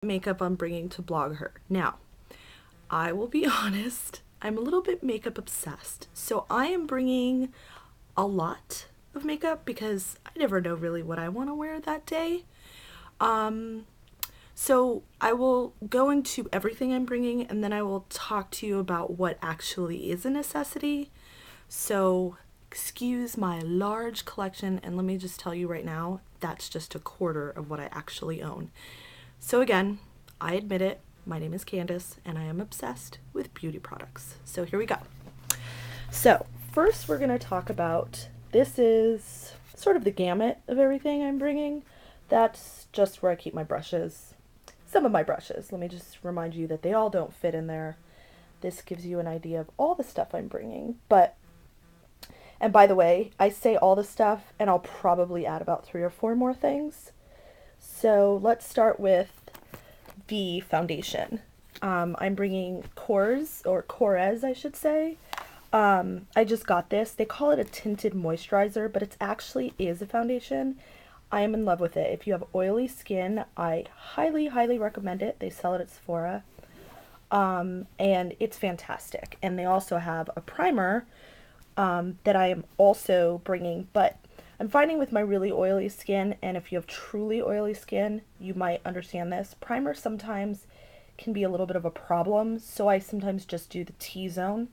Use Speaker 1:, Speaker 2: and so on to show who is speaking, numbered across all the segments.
Speaker 1: makeup I'm bringing to BlogHer. Now, I will be honest, I'm a little bit makeup obsessed. So I am bringing a lot of makeup because I never know really what I want to wear that day. Um, so I will go into everything I'm bringing and then I will talk to you about what actually is a necessity. So excuse my large collection, and let me just tell you right now, that's just a quarter of what I actually own. So again, I admit it, my name is Candace and I am obsessed with beauty products. So here we go. So first we're going to talk about, this is sort of the gamut of everything I'm bringing. That's just where I keep my brushes. Some of my brushes. Let me just remind you that they all don't fit in there. This gives you an idea of all the stuff I'm bringing. And by the way, I say all the stuff and I'll probably add about 3 or 4 more things. So let's start with the foundation. I'm bringing Korres, I should say. I just got this. They call it a tinted moisturizer, but it actually is a foundation. I am in love with it. If you have oily skin, I highly, highly recommend it. They sell it at Sephora. And it's fantastic. And they also have a primer that I am also bringing, but I'm finding with my really oily skin, and if you have truly oily skin, you might understand this, primer sometimes can be a little bit of a problem, so I sometimes just do the T-zone.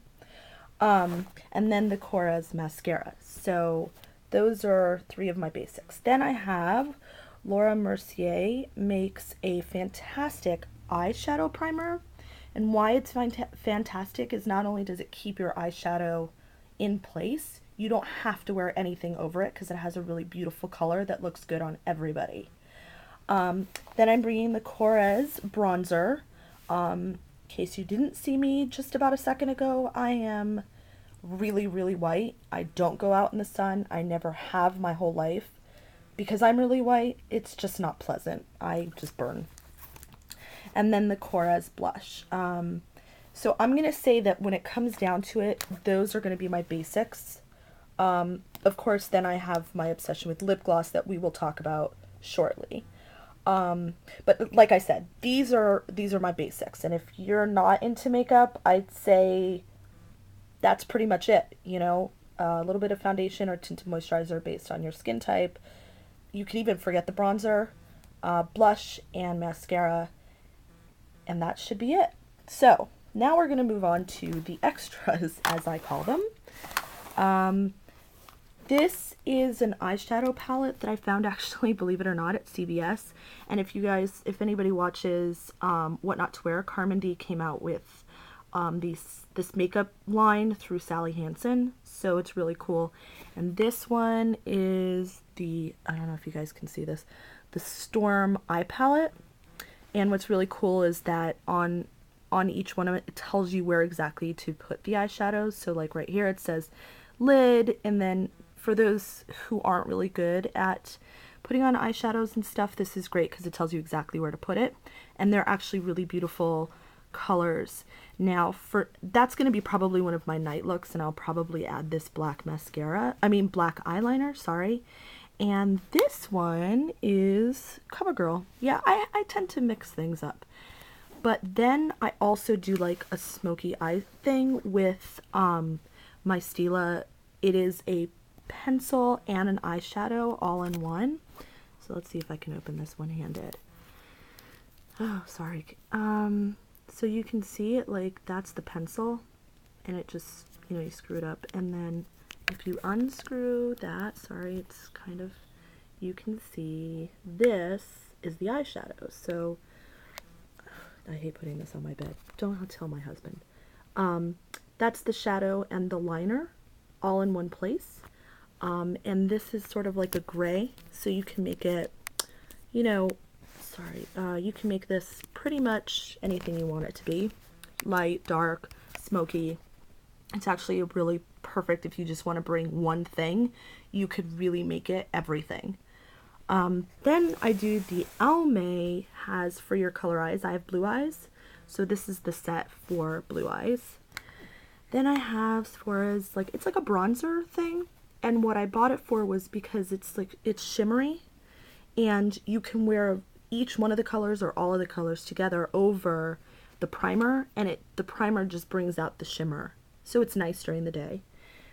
Speaker 1: And then the Korres mascara. So those are 3 of my basics. Then I have Laura Mercier makes a fantastic eyeshadow primer, and why it's fantastic is not only does it keep your eyeshadow in place, you don't have to wear anything over it because it has a really beautiful color that looks good on everybody. Then I'm bringing the Korres bronzer. In case you didn't see me just about a second ago, I am really, really white. I don't go out in the sun. I never have my whole life. Because I'm really white, it's just not pleasant. I just burn. And then the Korres blush. So I'm going to say that when it comes down to it, those are going to be my basics. Of course, then I have my obsession with lip gloss that we will talk about shortly. But like I said, these are my basics. And if you're not into makeup, I'd say that's pretty much it. You know, a little bit of foundation or tinted moisturizer based on your skin type. You can even forget the bronzer, blush, and mascara. And that should be it. So now we're going to move on to the extras, as I call them. This is an eyeshadow palette that I found actually, believe it or not, at CVS. And if anybody watches What Not to Wear, Carmen D came out with this makeup line through Sally Hansen. So it's really cool. And this one is I don't know if you guys can see this, the Storm Eye Palette. And what's really cool is that on each one of it tells you where exactly to put the eyeshadows. So like right here it says lid, and then for those who aren't really good at putting on eyeshadows and stuff, this is great because it tells you exactly where to put it. And they're actually really beautiful colors. Now that's going to be probably one of my night looks, and I'll probably add this black eyeliner, sorry. And this one is CoverGirl. Yeah, I tend to mix things up. But then I also do like a smoky eye thing with my Stila. It is a pencil and an eyeshadow all in one. So let's see if I can open this one-handed. Oh, sorry. So you can see it, like that's the pencil, and it just, you screw it up. And then if you unscrew that, sorry, it's kind of, you can see this is the eyeshadow. So I hate putting this on my bed. Don't tell my husband. That's the shadow and the liner all in one place. And this is sort of like a gray, so you can make it, you can make this pretty much anything you want it to be. Light, dark, smoky. It's actually really perfect if you just want to bring one thing. You could really make it everything. Then I do the Almay has for your color eyes. I have blue eyes, so this is the set for blue eyes. Then I have Sephora's, it's like a bronzer thing, and what I bought it for was because it's shimmery, and you can wear each one of the colors or all of the colors together over the primer, and the primer just brings out the shimmer. So it's nice during the day.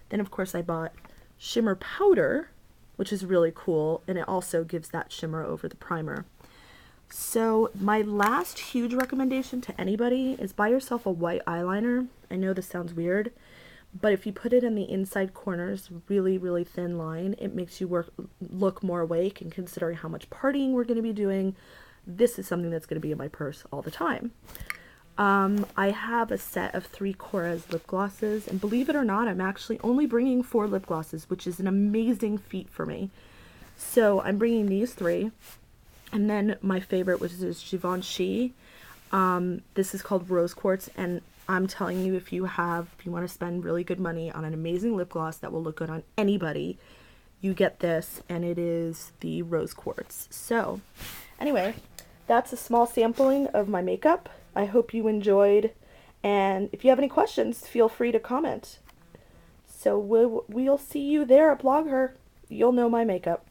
Speaker 1: Then of course I bought shimmer powder, which is really cool, and it also gives that shimmer over the primer. So my last huge recommendation to anybody is buy yourself a white eyeliner. I know this sounds weird, but if you put it in the inside corners, really, really thin line, it makes you look more awake, and considering how much partying we're going to be doing, this is something that's going to be in my purse all the time. I have a set of 3 Korres lip glosses, and believe it or not, I'm actually only bringing 4 lip glosses, which is an amazing feat for me. So I'm bringing these 3, and then my favorite, which is Givenchy. This is called Rose Quartz, and I'm telling you, if you want to spend really good money on an amazing lip gloss that will look good on anybody, you get this, and it is the Rose Quartz. So anyway, that's a small sampling of my makeup. I hope you enjoyed, and if you have any questions, feel free to comment. So we'll see you there at BlogHer. You'll know my makeup.